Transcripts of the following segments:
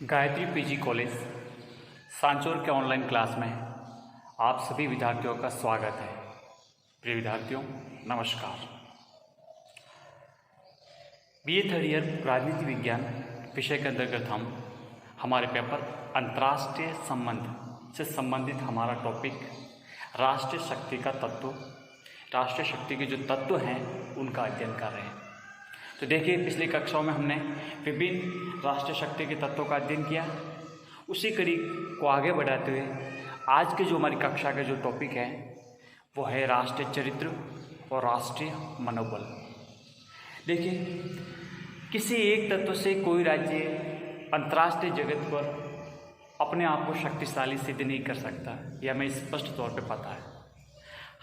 Gayatri PG college Sanchore के online class में आप सभी विद्यार्थियों का स्वागत है। प्रिय विद्यार्थियों नमस्कार। बीए थर्ड ईयर राजनीति विज्ञान विषय के अंतर्गत हमारे पेपर अंतर्राष्ट्रीय संबंध से संबंधित हमारा टॉपिक राष्ट्रीय शक्ति का तत्व, राष्ट्रीय शक्ति के जो तत्व हैं उनका अध्ययन कर रहे हैं। तो देखिए, पिछली कक्षाओं में हमने विभिन्न राष्ट्रीय शक्ति के तत्वों का अध्ययन किया। उसी कड़ी को आगे बढ़ाते हुए आज के जो हमारी कक्षा का जो टॉपिक है वो है राष्ट्रीय चरित्र और राष्ट्रीय मनोबल। देखिए, किसी एक तत्व से कोई राज्य अंतर्राष्ट्रीय जगत पर अपने आप को शक्तिशाली सिद्ध नहीं कर सकता, यह हमें स्पष्ट तौर पे पता है।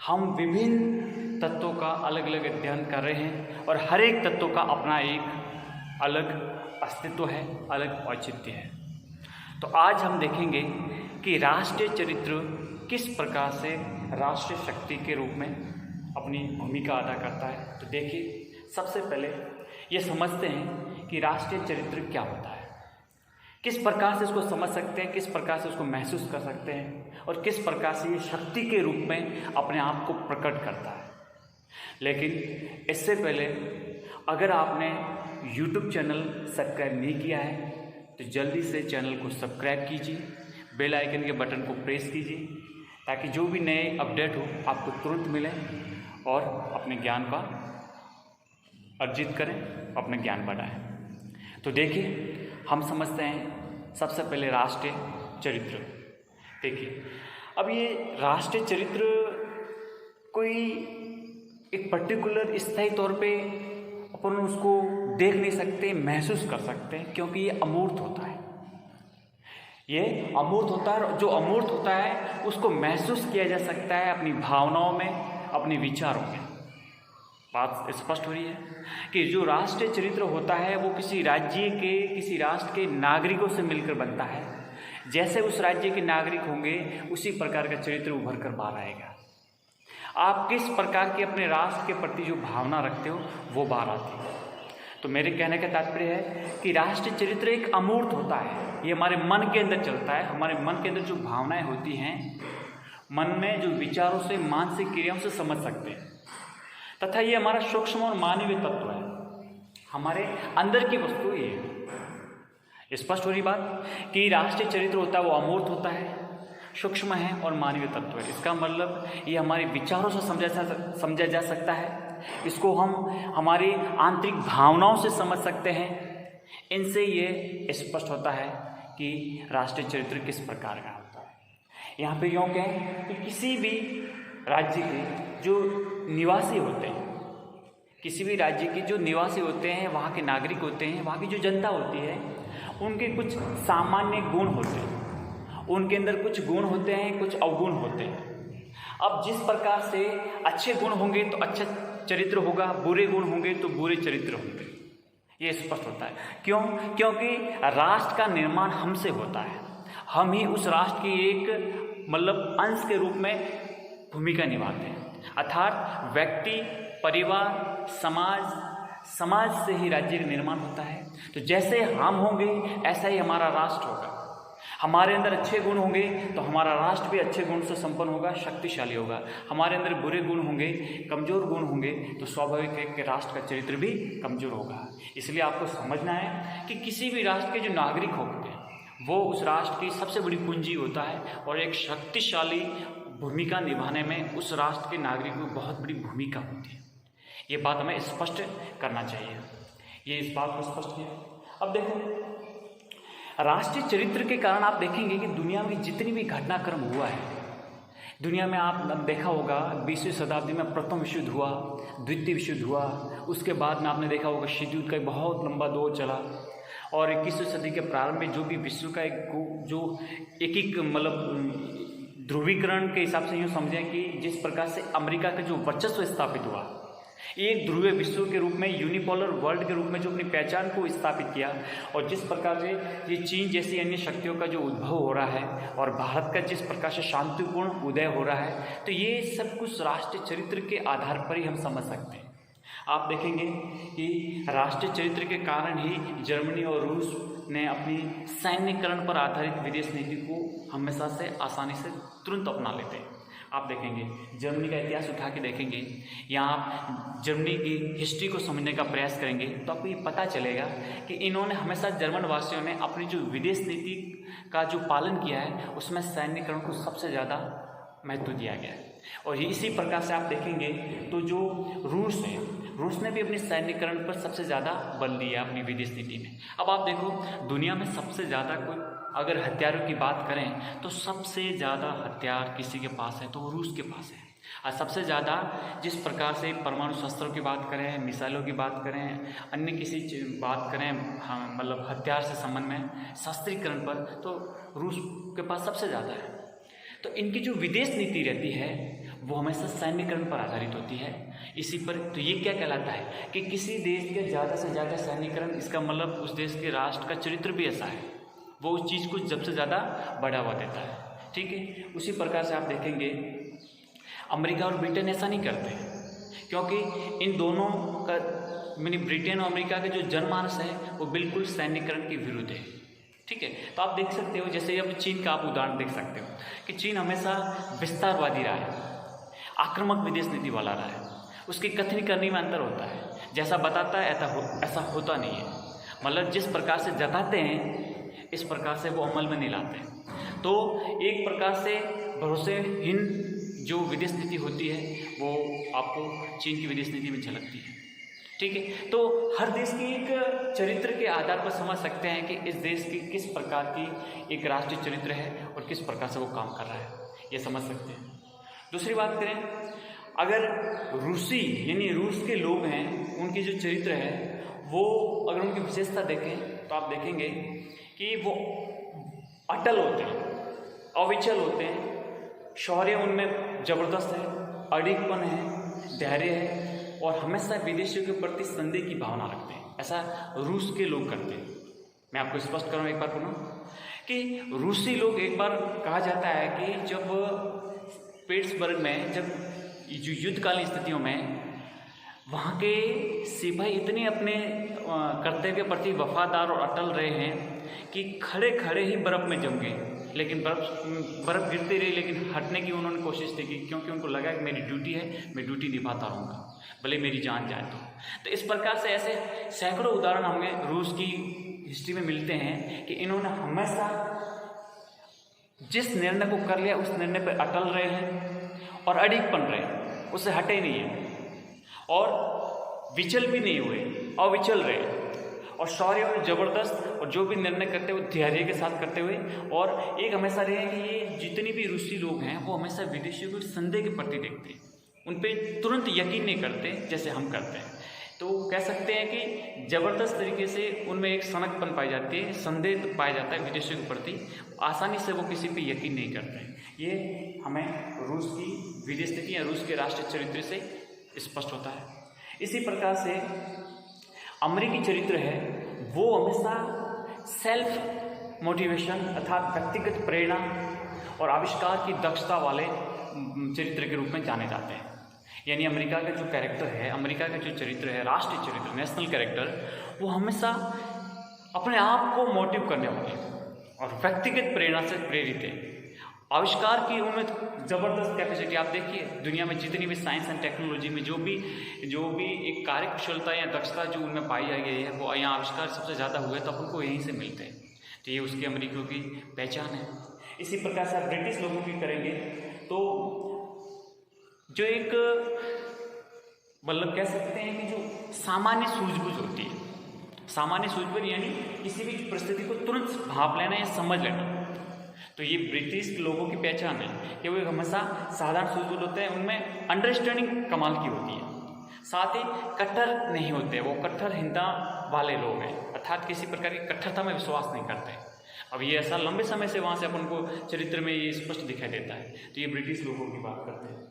हम विभिन्न तत्वों का अलग अलग अध्ययन कर रहे हैं और हर एक तत्व का अपना एक अलग अस्तित्व है, अलग औचित्य है। तो आज हम देखेंगे कि राष्ट्रीय चरित्र किस प्रकार से राष्ट्रीय शक्ति के रूप में अपनी भूमिका अदा करता है। तो देखिए, सबसे पहले ये समझते हैं कि राष्ट्रीय चरित्र क्या होता है, किस प्रकार से इसको समझ सकते हैं, किस प्रकार से उसको महसूस कर सकते हैं और किस प्रकार से ये शक्ति के रूप में अपने आप को प्रकट करता है। लेकिन इससे पहले अगर आपने YouTube चैनल सब्सक्राइब नहीं किया है तो जल्दी से चैनल को सब्सक्राइब कीजिए, बेल आइकन के बटन को प्रेस कीजिए ताकि जो भी नए अपडेट हो आपको तुरंत मिले और अपने ज्ञान का अर्जित करें, अपने ज्ञान बढ़ाएं। तो देखिए, हम समझते हैं सबसे पहले राष्ट्रीय चरित्र। देखिए, अब ये राष्ट्रीय चरित्र कोई एक पर्टिकुलर स्थायी तौर पे अपन उसको देख नहीं सकते, महसूस कर सकते हैं, क्योंकि ये अमूर्त होता है। ये अमूर्त होता है, जो अमूर्त होता है उसको महसूस किया जा सकता है अपनी भावनाओं में, अपने विचारों में। बात स्पष्ट हो रही है कि जो राष्ट्रीय चरित्र होता है वो किसी राज्य के, किसी राष्ट्र के नागरिकों से मिलकर बनता है। जैसे उस राज्य के नागरिक होंगे उसी प्रकार का चरित्र उभर कर बाहर आएगा। आप किस प्रकार की अपने राष्ट्र के प्रति जो भावना रखते हो वो बाहर आती है। तो मेरे कहने का तात्पर्य है कि राष्ट्रीय चरित्र एक अमूर्त होता है, ये हमारे मन के अंदर चलता है। हमारे मन के अंदर जो भावनाएं होती हैं, मन में जो विचारों से, मानसिक क्रियाओं से समझ सकते हैं, तथा ये हमारा सूक्ष्म और मानवीय तत्व है, हमारे अंदर की वस्तु ये है। स्पष्ट हो रही बात कि राष्ट्रीय चरित्र होता है वो अमूर्त होता है, सूक्ष्म है और मानवीय तत्व है। इसका मतलब ये हमारे विचारों से समझा जा सकता है, इसको हम हमारी आंतरिक भावनाओं से समझ सकते हैं। इनसे ये स्पष्ट होता है कि राष्ट्रीय चरित्र किस प्रकार का होता है। यहाँ पे यूँ कहें कि किसी भी राज्य के जो निवासी होते हैं, किसी भी राज्य के जो निवासी होते हैं, वहाँ के नागरिक होते हैं, वहाँ की जो जनता होती है, उनके कुछ सामान्य गुण होते हैं। उनके अंदर कुछ गुण होते हैं, कुछ अवगुण होते हैं। अब जिस प्रकार से अच्छे गुण होंगे तो अच्छा चरित्र होगा, बुरे गुण होंगे तो बुरे चरित्र होंगे, ये स्पष्ट होता है। क्यों? क्योंकि राष्ट्र का निर्माण हमसे होता है। हम ही उस राष्ट्र की एक मतलब अंश के रूप में भूमिका निभाते हैं। अर्थात व्यक्ति, परिवार, समाज से ही राज्य का निर्माण होता है। तो जैसे हम होंगे ऐसा ही हमारा राष्ट्र होगा। हमारे अंदर अच्छे गुण होंगे तो हमारा राष्ट्र भी अच्छे गुण से संपन्न होगा, शक्तिशाली होगा। हमारे अंदर बुरे गुण होंगे, कमजोर गुण होंगे तो स्वाभाविक है कि राष्ट्र का चरित्र भी कमजोर होगा। इसलिए आपको समझना है कि किसी भी राष्ट्र के जो नागरिक होते हैं वो उस राष्ट्र की सबसे बड़ी पूंजी होता है और एक शक्तिशाली भूमिका निभाने में उस राष्ट्र के नागरिकों की बहुत बड़ी भूमिका होती है। ये बात हमें स्पष्ट करना चाहिए। ये इस बात को स्पष्ट किया। अब देखो, राष्ट्रीय चरित्र के कारण आप देखेंगे कि दुनिया में जितनी भी घटनाक्रम हुआ है, दुनिया में आप देखा होगा 20वीं शताब्दी में प्रथम विश्व युद्ध हुआ, द्वितीय विश्व युद्ध हुआ, उसके बाद में आपने देखा होगा शीत युद्ध का एक बहुत लंबा दौर चला और 21वीं सदी के प्रारंभ में जो भी विश्व का एक मतलब ध्रुवीकरण के हिसाब से यूँ समझें कि जिस प्रकार से अमेरिका का जो वर्चस्व स्थापित हुआ, एक ध्रुवीय विश्व के रूप में, यूनिपोलर वर्ल्ड के रूप में जो अपनी पहचान को स्थापित किया, और जिस प्रकार से ये चीन जैसी अन्य शक्तियों का जो उद्भव हो रहा है और भारत का जिस प्रकार से शांतिपूर्ण उदय हो रहा है, तो ये सब कुछ राष्ट्रीय चरित्र के आधार पर ही हम समझ सकते हैं। आप देखेंगे कि राष्ट्रीय चरित्र के कारण ही जर्मनी और रूस ने अपनी सैन्यकरण पर आधारित विदेश नीति को हमेशा से आसानी से तुरंत अपना लेते हैं। आप देखेंगे जर्मनी का इतिहास उठा के देखेंगे, यहाँ आप जर्मनी की हिस्ट्री को समझने का प्रयास करेंगे तो आपको ये पता चलेगा कि इन्होंने हमेशा, जर्मन वासियों ने अपनी जो विदेश नीति का जो पालन किया है उसमें सैन्यकरण को सबसे ज़्यादा महत्व दिया गया है। और इसी प्रकार से आप देखेंगे तो जो रूस है, रूस ने भी अपनी सैन्यकरण पर सबसे ज़्यादा बल दिया अपनी विदेश नीति में। अब आप देखो दुनिया में सबसे ज़्यादा कोई अगर हथियारों की बात करें तो सबसे ज़्यादा हथियार किसी के पास है तो वो रूस के पास है। और सबसे ज़्यादा जिस प्रकार से परमाणु शस्त्रों की बात करें, मिसाइलों की बात करें, अन्य किसी बात करें, हाँ मतलब हथियार से संबंध में शस्त्रीकरण पर, तो रूस के पास सबसे ज़्यादा है। तो इनकी जो विदेश नीति रहती है वो हमेशा सैन्यकरण पर आधारित होती है। इसी पर तो ये क्या कहलाता है कि किसी देश के ज़्यादा से ज़्यादा सैन्यकरण, इसका मतलब उस देश के राष्ट्र का चरित्र भी ऐसा है, वो उस चीज़ को सबसे ज़्यादा बढ़ावा देता है। ठीक है, उसी प्रकार से आप देखेंगे अमेरिका और ब्रिटेन ऐसा नहीं करते, क्योंकि इन दोनों का यानी ब्रिटेन और अमेरिका के जो जनमानस है वो बिल्कुल सैन्यकरण के विरुद्ध है। ठीक है, तो आप देख सकते हो जैसे अब चीन का आप उदाहरण देख सकते हो कि चीन हमेशा विस्तारवादी रहा है, आक्रामक विदेश नीति वाला रहा है। उसकी कथनी करने में अंतर होता है, जैसा बताता है ऐसा होता नहीं है। मतलब जिस प्रकार से जताते हैं इस प्रकार से वो अमल में नहीं लाते। तो एक प्रकार से भरोसेहीन जो विदेश नीति होती है वो आपको चीन की विदेश नीति में झलकती है। ठीक है, तो हर देश की एक चरित्र के आधार पर समझ सकते हैं कि इस देश की किस प्रकार की एक राष्ट्रीय चरित्र है और किस प्रकार से वो काम कर रहा है, ये समझ सकते हैं। दूसरी बात करें, अगर रूसी यानी रूस के लोग हैं, उनकी जो चरित्र है वो अगर उनकी विशेषता देखें तो आप देखेंगे कि वो अटल होते हैं, अविचल होते हैं, शौर्य उनमें जबरदस्त है, अडिगपन है, धैर्य है और हमेशा विदेशियों के प्रति संदेह की भावना रखते हैं। ऐसा रूस के लोग करते हैं। मैं आपको स्पष्ट करूँ एक बार पुनः कि रूसी लोग, एक बार कहा जाता है कि जब पीट्सबर्ग में जब जो युद्धकालीन स्थितियों में वहाँ के सिपाही इतने अपने कर्तव्य के प्रति वफादार और अटल रहे हैं कि खड़े खड़े ही बर्फ़ में जम गए, लेकिन बर्फ़ गिरती रही लेकिन हटने की उन्होंने कोशिश नहीं की, क्योंकि उनको लगा कि मेरी ड्यूटी है, मैं ड्यूटी निभाता रहूँगा भले मेरी जान जाए। तो इस प्रकार से ऐसे सैकड़ों उदाहरण हमें रूस की हिस्ट्री में मिलते हैं कि इन्होंने हमेशा जिस निर्णय को कर लिया उस निर्णय पर अटल रहे हैं और अडिगपन रहे हैं, उससे हटे नहीं है और विचल भी नहीं हुए, अविचल रहे और शौर्य और जबरदस्त, और जो भी निर्णय करते हुए धैर्य के साथ करते हुए, और एक हमेशा रहे कि ये जितने भी रूसी लोग हैं वो हमेशा विदेशियों को संदेह के प्रति देखते हैं, उन पर तुरंत यकीन नहीं करते जैसे हम करते हैं। तो कह सकते हैं कि ज़बरदस्त तरीके से उनमें एक सनकपन पाई जाती है, संदेह पाया जाता है विदेशियों के प्रति, आसानी से वो किसी पे यकीन नहीं करते हैं। ये हमें रूस की विदेश नीति या रूस के राष्ट्रीय चरित्र से स्पष्ट होता है। इसी प्रकार से अमेरिकी चरित्र है वो हमेशा सेल्फ मोटिवेशन अर्थात व्यक्तिगत प्रेरणा और आविष्कार की दक्षता वाले चरित्र के रूप में जाने जाते हैं। यानी अमेरिका का जो कैरेक्टर है, अमेरिका का जो चरित्र है, राष्ट्रीय चरित्र, नेशनल कैरेक्टर, वो हमेशा अपने आप को मोटिव करने वाले और व्यक्तिगत प्रेरणा से प्रेरित है। आविष्कार की उनमें ज़बरदस्त कैपेसिटी, आप देखिए दुनिया में जितनी भी साइंस एंड टेक्नोलॉजी में जो भी एक कार्यकुशलता या दक्षता जो उनमें पाई गई है, वो यहाँ आविष्कार सबसे ज़्यादा हुए तो अपन को यहीं से मिलते हैं। तो ये उसकी अमेरिकियों की पहचान है। इसी प्रकार से आप ब्रिटिश लोगों की करेंगे तो जो एक मतलब कह सकते हैं कि जो सामान्य सूझबूझ होती है, सामान्य सूझबूझ यानी किसी भी परिस्थिति को तुरंत भाप लेना या समझ लेना, तो ये ब्रिटिश लोगों की पहचान है कि वो हमेशा साधारण सूझबूझ होते हैं, उनमें अंडरस्टैंडिंग कमाल की होती है, साथ ही कट्टर नहीं होते, वो कट्टर हिंसा वाले लोग हैं, अर्थात किसी प्रकार की कट्टरता में विश्वास नहीं करते। अब ये ऐसा लंबे समय से वहाँ से अपन को चरित्र में ये स्पष्ट दिखाई देता है। तो ये ब्रिटिश लोगों की बात करते हैं।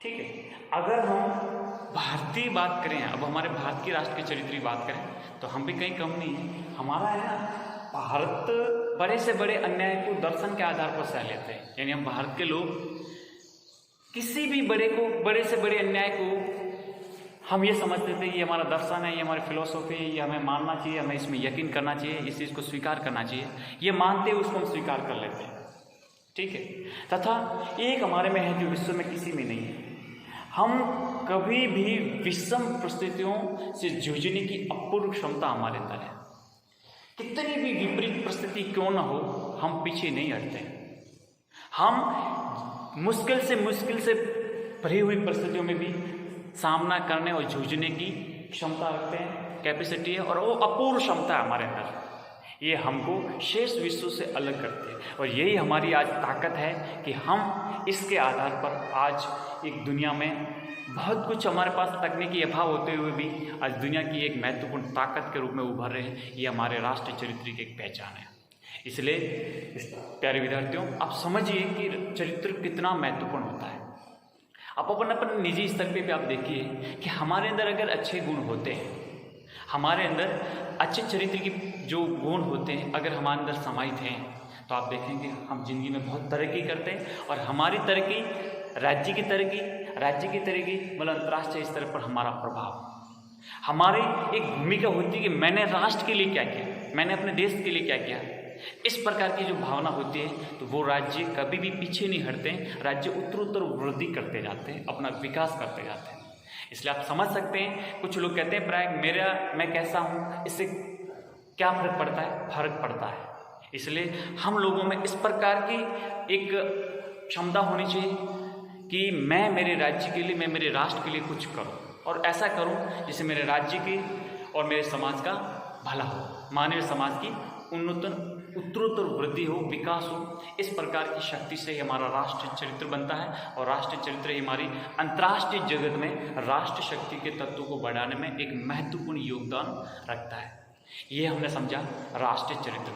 ठीक है, अगर हम भारतीय बात करें, अब हमारे भारत की राष्ट्र के चरित्र की बात करें तो हम भी कहीं कम नहीं है। हमारा है ना, भारत बड़े से बड़े अन्याय को दर्शन के आधार पर सह लेते हैं। यानी हम भारत के लोग किसी भी बड़े से बड़े अन्याय को हम ये समझते थे ये हमारा दर्शन है, ये हमारी फिलोसॉफी है, ये हमें मानना चाहिए, हमें इसमें यकीन करना चाहिए, इस चीज़ को स्वीकार करना चाहिए। ये मानते हुए उसको हम स्वीकार कर लेते हैं, ठीक है। तथा एक हमारे में है जो विश्व में किसी में नहीं है। हम कभी भी विषम परिस्थितियों से जूझने की अपूर्व क्षमता हमारे अंदर है। कितनी भी विपरीत परिस्थिति क्यों ना हो, हम पीछे नहीं हटते। हम मुश्किल से भरी हुई परिस्थितियों में भी सामना करने और जूझने की क्षमता रखते हैं, कैपेसिटी है, और वो अपूर्व क्षमता है हमारे अंदर। ये हमको शेष विश्व से अलग करती है, और यही हमारी आज ताकत है कि हम इसके आधार पर आज एक दुनिया में बहुत कुछ हमारे पास तकनीकी अभाव होते हुए भी आज दुनिया की एक महत्वपूर्ण ताकत के रूप में उभर रहे हैं। ये हमारे राष्ट्रीय चरित्र की एक पहचान है। इसलिए प्यारे विद्यार्थियों, आप समझिए कि चरित्र कितना महत्वपूर्ण होता है। आप अपन निजी स्तर पे भी आप देखिए कि हमारे अंदर अगर अच्छे गुण होते हैं, हमारे अंदर अच्छे चरित्र की जो गुण होते हैं अगर हमारे अंदर समाहित हैं, तो आप देखेंगे हम जिंदगी में बहुत तरक्की करते हैं। और हमारी तरक्की, राज्य की तरक्की मतलब अंतर्राष्ट्रीय स्तर पर हमारा प्रभाव, हमारी एक भूमिका होती है कि मैंने राष्ट्र के लिए क्या किया, मैंने अपने देश के लिए क्या किया। इस प्रकार की जो भावना होती है तो वो राज्य कभी भी पीछे नहीं हटते, राज्य उत्तरोत्तर वृद्धि करते जाते हैं, अपना विकास करते जाते हैं। इसलिए आप समझ सकते हैं, कुछ लोग कहते हैं प्राय मैं कैसा हूँ, इससे क्या फर्क पड़ता है? फर्क पड़ता है। इसलिए हम लोगों में इस प्रकार की एक क्षमता होनी चाहिए कि मैं मेरे राज्य के लिए, मैं मेरे राष्ट्र के लिए कुछ करूं, और ऐसा करूं जिससे मेरे राज्य की और मेरे समाज का भला हो, मानवीय समाज की उत्तरोत्तर वृद्धि हो, विकास हो। इस प्रकार की शक्ति से ही हमारा राष्ट्रीय चरित्र बनता है, और राष्ट्रीय चरित्र ही हमारी अंतर्राष्ट्रीय जगत में राष्ट्र शक्ति के तत्वों को बढ़ाने में एक महत्वपूर्ण योगदान रखता है। ये हमने समझा राष्ट्रीय चरित्र।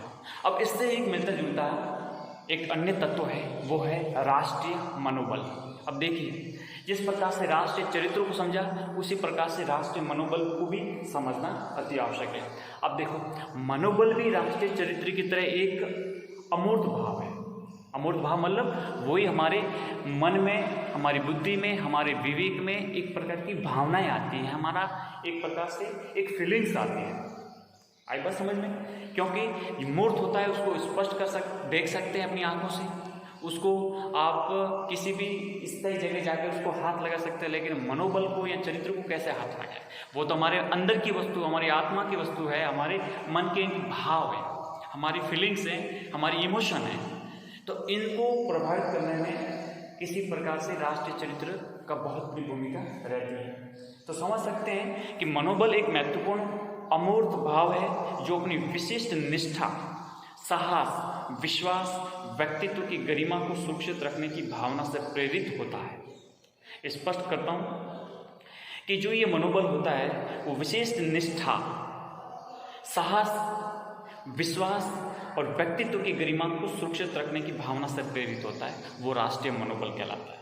अब इससे एक मिलता जुलता एक अन्य तत्व है, वो है राष्ट्रीय मनोबल। अब देखिए, जिस प्रकार से राष्ट्रीय चरित्र को समझा, उसी प्रकार से राष्ट्रीय मनोबल को भी समझना अति आवश्यक है। अब देखो, मनोबल भी राष्ट्रीय चरित्र की तरह एक अमूर्त भाव है। अमूर्त भाव मतलब वही हमारे मन में, हमारी बुद्धि में, हमारे विवेक में एक प्रकार की भावनाएं आती हैं, हमारा एक प्रकार से एक फीलिंग्स आती है। आई बात समझ में? क्योंकि मूर्त होता है, उसको स्पष्ट देख सकते हैं अपनी आंखों से, उसको आप किसी भी स्थायी जगह जाकर उसको हाथ लगा सकते हैं, लेकिन मनोबल को या चरित्र को कैसे हाथ लगाए? वो तो हमारे अंदर की वस्तु, हमारी आत्मा की वस्तु है, हमारे मन के भाव है, हमारी फीलिंग्स है, हमारी इमोशन है। तो इनको प्रभावित करने में किसी प्रकार से राष्ट्रीय चरित्र का बहुत बड़ी भूमिका रहती है। तो समझ सकते हैं कि मनोबल एक महत्वपूर्ण अमूर्त भाव है जो अपनी विशिष्ट निष्ठा, साहस, विश्वास, व्यक्तित्व की गरिमा को सुरक्षित रखने की भावना से प्रेरित होता है। स्पष्ट करता हूँ कि जो ये मनोबल होता है वो विशिष्ट निष्ठा, साहस, विश्वास और व्यक्तित्व की गरिमा को सुरक्षित रखने की भावना से प्रेरित होता है, वो राष्ट्रीय मनोबल कहलाता है।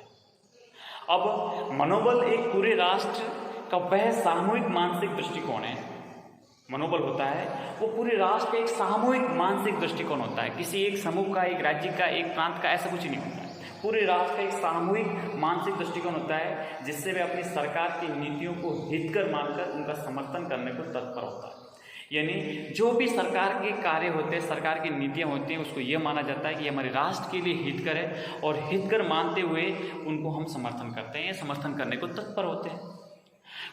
अब मनोबल एक पूरे राष्ट्र का वह सामूहिक मानसिक दृष्टिकोण है। मनोबल होता है वो पूरे राष्ट्र का एक सामूहिक मानसिक दृष्टिकोण होता है, किसी एक समूह का, एक राज्य का, एक प्रांत का, ऐसा कुछ नहीं होता है। पूरे राष्ट्र का एक सामूहिक मानसिक दृष्टिकोण होता है जिससे वे अपनी सरकार की नीतियों को हितकर मानकर उनका समर्थन करने को तत्पर होता है। यानी जो भी सरकार के कार्य होते हैं, सरकार की नीतियाँ होती हैं, उसको ये माना जाता है कि हमारे राष्ट्र के लिए हितकर है, और हितकर मानते हुए उनको हम समर्थन करते हैं, समर्थन करने को तत्पर होते हैं।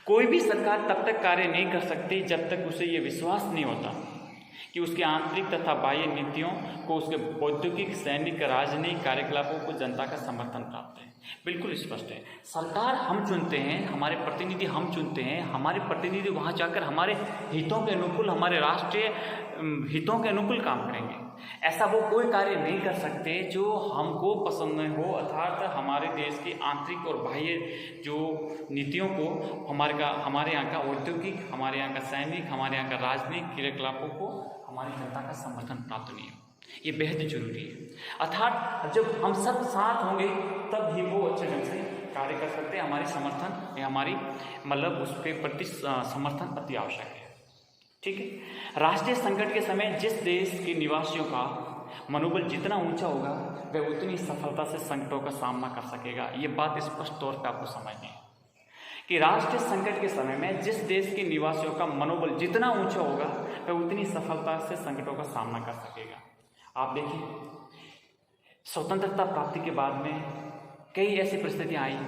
कोई भी सरकार तब तक कार्य नहीं कर सकती जब तक उसे ये विश्वास नहीं होता कि उसके आंतरिक तथा बाह्य नीतियों को, उसके औद्योगिक, सैनिक, राजनीतिक कार्यकलापों को जनता का समर्थन प्राप्त है। बिल्कुल स्पष्ट है। सरकार हम चुनते हैं, हमारे प्रतिनिधि हम चुनते हैं, हमारे प्रतिनिधि वहाँ जाकर हमारे हितों के अनुकूल, हमारे राष्ट्रीय हितों के अनुकूल काम करेंगे। ऐसा वो कोई कार्य नहीं कर सकते जो हमको पसंद नहीं हो, अर्थात हमारे देश की आंतरिक और बाह्य जो नीतियों को, हमारे यहाँ का औद्योगिक, हमारे यहाँ का सैनिक, हमारे यहाँ का राजनीतिक क्रियाकलापों को हमारी जनता का समर्थन प्राप्त नहीं हो। ये बेहद जरूरी है। अर्थात जब हम सब साथ होंगे तब ही वो अच्छे ढंग से कार्य कर सकते हैं। हमारी समर्थन या हमारी मतलब उसके प्रति समर्थन अति आवश्यक है। ठीक है। राष्ट्रीय संकट के समय जिस देश के निवासियों का मनोबल जितना ऊंचा होगा वह उतनी सफलता से संकटों का सामना कर सकेगा। ये बात स्पष्ट तौर पर आपको समझनी है, कि राष्ट्रीय संकट के समय में जिस देश के निवासियों का मनोबल जितना ऊंचा होगा वह उतनी सफलता से संकटों का सामना कर सकेगा। आप देखिए, स्वतंत्रता प्राप्ति के बाद में कई ऐसी परिस्थितियां आई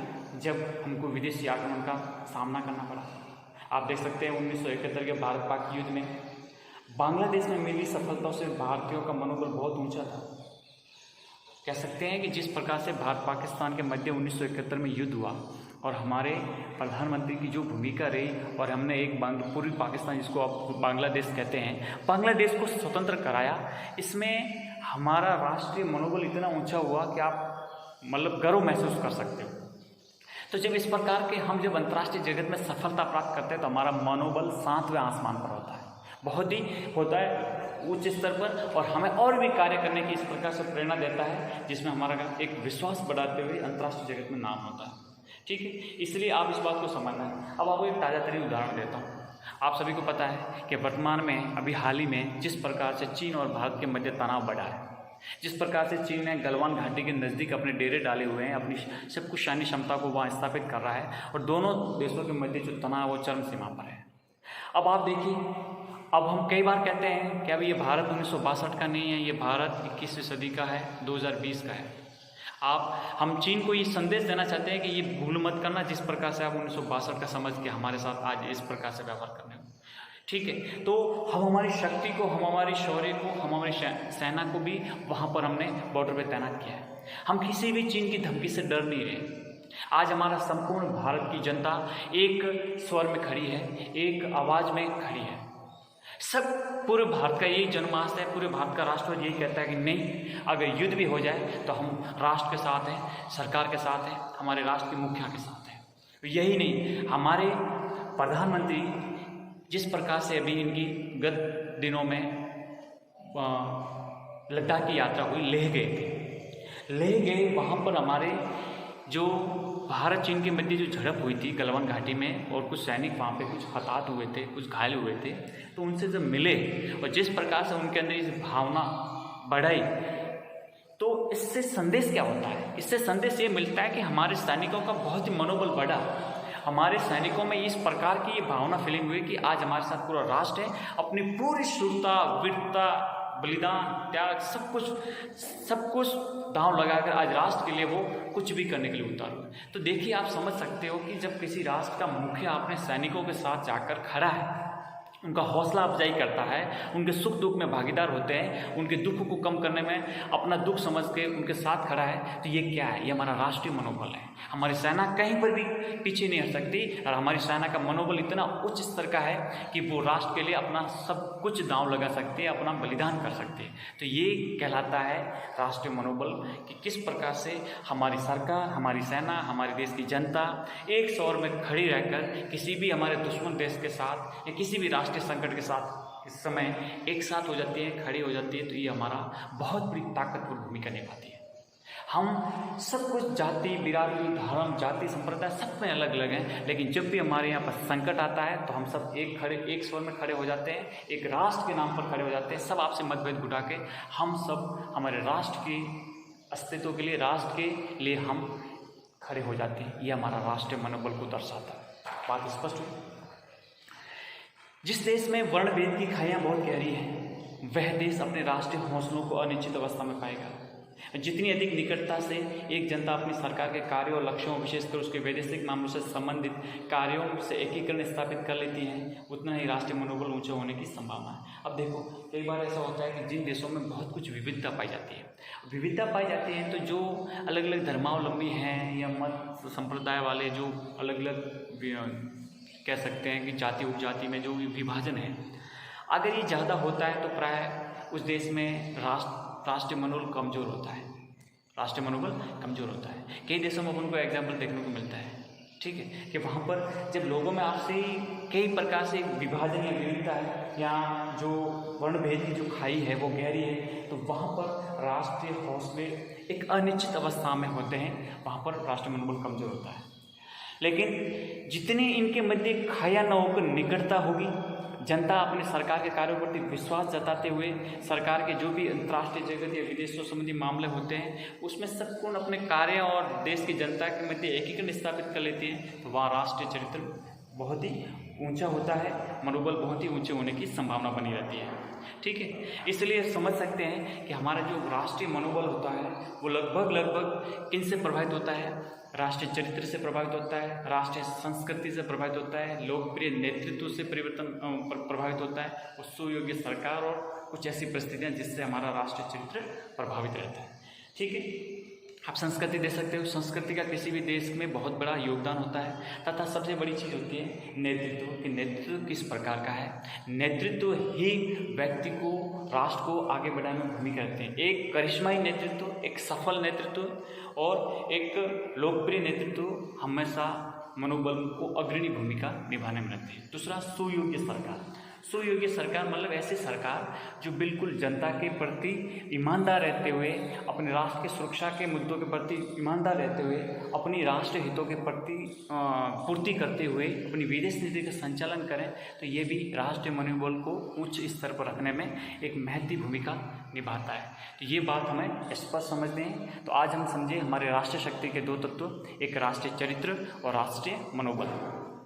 जब हमको विदेशी आक्रमण का सामना करना पड़ा। आप देख सकते हैं 1971 के भारत पाक युद्ध में बांग्लादेश में मिली सफलताओं से भारतीयों का मनोबल बहुत ऊंचा था। कह सकते हैं कि जिस प्रकार से भारत पाकिस्तान के मध्य 1971 में युद्ध हुआ और हमारे प्रधानमंत्री की जो भूमिका रही और हमने एक पूर्वी पाकिस्तान, जिसको आप बांग्लादेश कहते हैं, बांग्लादेश को स्वतंत्र कराया, इसमें हमारा राष्ट्रीय मनोबल इतना ऊंचा हुआ कि आप मतलब गर्व महसूस कर सकते हो। तो जब इस प्रकार के हम जब अंतर्राष्ट्रीय जगत में सफलता प्राप्त करते हैं तो हमारा मनोबल 7वें आसमान पर होता है, बहुत ही होता है उच्च स्तर पर, और हमें और भी कार्य करने की इस प्रकार से प्रेरणा देता है जिसमें हमारा एक विश्वास बढ़ाते हुए अंतर्राष्ट्रीय जगत में नाम होता है। ठीक है, इसलिए आप इस बात को समझना है। अब आपको एक ताज़ा तरीन उदाहरण देता हूँ। आप सभी को पता है कि वर्तमान में अभी हाल ही में जिस प्रकार से चीन और भारत के मध्य तनाव बढ़ा है, जिस प्रकार से चीन ने गलवान घाटी के नज़दीक अपने डेरे डाले हुए हैं, अपनी सब कुछ सैन्य क्षमता को वहाँ स्थापित कर रहा है और दोनों देशों के मध्य जो तनाव वो चरम सीमा पर है। अब आप देखिए, अब हम कई बार कहते हैं कि अब ये भारत 1962 का नहीं है, ये भारत 21वीं सदी का है, 2020 का है। हम चीन को ये संदेश देना चाहते हैं कि ये भूल मत करना जिस प्रकार से आप 1962 का समझ के हमारे साथ आज इस प्रकार से व्यवहार करने को। ठीक है, तो हम हमारी शक्ति को, हम हमारी शौर्य को, हम हमारी सेना को भी वहाँ पर हमने बॉर्डर पे तैनात किया है। हम किसी भी चीन की धमकी से डर नहीं रहे। आज हमारा संपूर्ण भारत की जनता एक स्वर में खड़ी है, एक आवाज़ में खड़ी है। सब पूरे भारत का यही जनमानस है, पूरे भारत का राष्ट्रवाद यही कहता है कि नहीं, अगर युद्ध भी हो जाए तो हम राष्ट्र के साथ हैं, सरकार के साथ हैं, हमारे राष्ट्र के मुखिया के साथ हैं। यही नहीं, हमारे प्रधानमंत्री जिस प्रकार से अभी इनकी गत दिनों में लद्दाख की यात्रा हुई, लेह गए थे, लेह गए, वहाँ पर हमारे जो भारत चीन के मध्य जो झड़प हुई थी गलवान घाटी में और कुछ सैनिक वहाँ पे कुछ हताहत हुए थे, कुछ घायल हुए थे, तो उनसे जब मिले और जिस प्रकार से उनके अंदर इस भावना बढ़ाई, तो इससे संदेश क्या होता है? इससे संदेश ये मिलता है कि हमारे सैनिकों का बहुत ही मनोबल बढ़ा। हमारे सैनिकों में इस प्रकार की ये भावना फीलिंग हुई कि आज हमारे साथ पूरा राष्ट्र है, अपनी पूरी शूरता, वीरता, बलिदान, त्याग, सब कुछ दांव लगाकर आज राष्ट्र के लिए वो कुछ भी करने के लिए उतार हुए। तो देखिए, आप समझ सकते हो कि जब किसी राष्ट्र का मुखिया अपने सैनिकों के साथ जाकर खड़ा है, उनका हौसला अफजाई करता है, उनके सुख दुख में भागीदार होते हैं, उनके दुख को कम करने में अपना दुख समझ के उनके साथ खड़ा है, तो ये क्या है? ये हमारा राष्ट्रीय मनोबल है। हमारी सेना कहीं पर भी पीछे नहीं हट सकती और हमारी सेना का मनोबल इतना उच्च स्तर का है कि वो राष्ट्र के लिए अपना सब कुछ दांव लगा सकती है, अपना बलिदान कर सकती है। तो ये कहलाता है राष्ट्रीय मनोबल कि किस प्रकार से हमारी सरकार, हमारी सेना, हमारे देश की जनता एक स्वर में खड़ी रहकर किसी भी हमारे दुश्मन देश के साथ या किसी भी राष्ट्रीय संकट के साथ इस समय एक साथ हो जाती है, खड़ी हो जाती है। तो ये हमारा बहुत बड़ी ताकतवर भूमिका निभाती है। हम सब कुछ जाति, बिरादरी, धर्म, जाति, संप्रदाय सब में अलग अलग हैं, लेकिन जब भी हमारे यहाँ पर संकट आता है तो हम सब एक स्वर में खड़े हो जाते हैं, एक राष्ट्र के नाम पर खड़े हो जाते हैं। सब आपसे मतभेद घुटा के हम सब हमारे राष्ट्र के अस्तित्व के लिए, राष्ट्र के लिए हम खड़े हो जाते हैं। ये हमारा राष्ट्रीय मनोबल को दर्शाता है। बात स्पष्ट हुई? जिस देश में वर्ण भेद की खाइयाँ बहुत गहरी हैं, वह देश अपने राष्ट्रीय हौसलों को अनिश्चित अवस्था में पाएगा। जितनी अधिक निकटता से एक जनता अपनी सरकार के कार्यों और लक्ष्यों, विशेषकर उसके वैदेशिक मामलों से संबंधित कार्यों से एकीकरण स्थापित कर लेती है, उतना ही राष्ट्रीय मनोबल ऊंचा होने की संभावना है। अब देखो, कई बार ऐसा होता है कि जिन देशों में बहुत कुछ विविधता पाई जाती है, तो जो अलग अलग धर्मावलंबी हैं या मत संप्रदाय वाले, जो अलग अलग कह सकते हैं कि जाति उपजाति में जो विभाजन है, अगर ये ज़्यादा होता है तो प्राय उस देश में राष्ट्रीय मनोबल कमज़ोर होता है। राष्ट्रीय मनोबल कमज़ोर होता है। कई देशों में उनको एग्जाम्पल देखने को मिलता है, ठीक है, कि वहाँ पर जब लोगों में आपसे कई प्रकार से विभाजन या विविधता है या जो वर्ण भेद की जो खाई है वो गहरी है, तो वहाँ पर राष्ट्रीय हौसले एक अनिश्चित अवस्था में होते हैं, वहाँ पर राष्ट्रीय मनोबल कमज़ोर होता है। लेकिन जितनी इनके मध्य खाया न होकर निकटता होगी, जनता अपनी सरकार के कार्यों प्रति विश्वास जताते हुए सरकार के जो भी अंतर्राष्ट्रीय जगत या विदेशों संबंधी मामले होते हैं उसमें संपूर्ण अपने कार्य और देश की जनता के मध्य एकीकरण स्थापित कर लेती है, तो वहाँ राष्ट्रीय चरित्र बहुत ही ऊंचा होता है, मनोबल बहुत ही ऊंचे होने की संभावना बनी रहती है। ठीक है, इसलिए समझ सकते हैं कि हमारा जो राष्ट्रीय मनोबल होता है वो लगभग किन से प्रभावित होता है, राष्ट्रीय चरित्र से प्रभावित होता है, राष्ट्रीय संस्कृति से प्रभावित होता है, लोकप्रिय नेतृत्व से प्रभावित होता है, और सुयोग्य सरकार और कुछ ऐसी परिस्थितियाँ जिससे हमारा राष्ट्रीय चरित्र प्रभावित रहता है। ठीक है, आप संस्कृति दे सकते हो, संस्कृति का किसी भी देश में बहुत बड़ा योगदान होता है, तथा सबसे बड़ी चीज़ होती है नेतृत्व, कि नेतृत्व किस प्रकार का है। नेतृत्व ही व्यक्ति को, राष्ट्र को आगे बढ़ाने में भूमिका रखते हैं। एक करिश्माई नेतृत्व, एक सफल नेतृत्व और एक लोकप्रिय नेतृत्व हमेशा मनोबल को अग्रणी भूमिका निभाने में रहती है। दूसरा, सुयोग्य सरकार। सुयोग्य सरकार मतलब ऐसी सरकार जो बिल्कुल जनता के प्रति ईमानदार रहते हुए, अपने राष्ट्र की सुरक्षा के मुद्दों के प्रति ईमानदार रहते हुए, अपनी राष्ट्रीय हितों के प्रति पूर्ति करते हुए अपनी विदेश नीति का संचालन करें, तो ये भी राष्ट्रीय मनोबल को उच्च स्तर पर रखने में एक महत्वपूर्ण भूमिका निभाता है। तो ये बात हमें स्पष्ट समझते हैं। तो आज हम समझे हमारे राष्ट्रीय शक्ति के दो तत्व, एक राष्ट्रीय चरित्र और राष्ट्रीय मनोबल।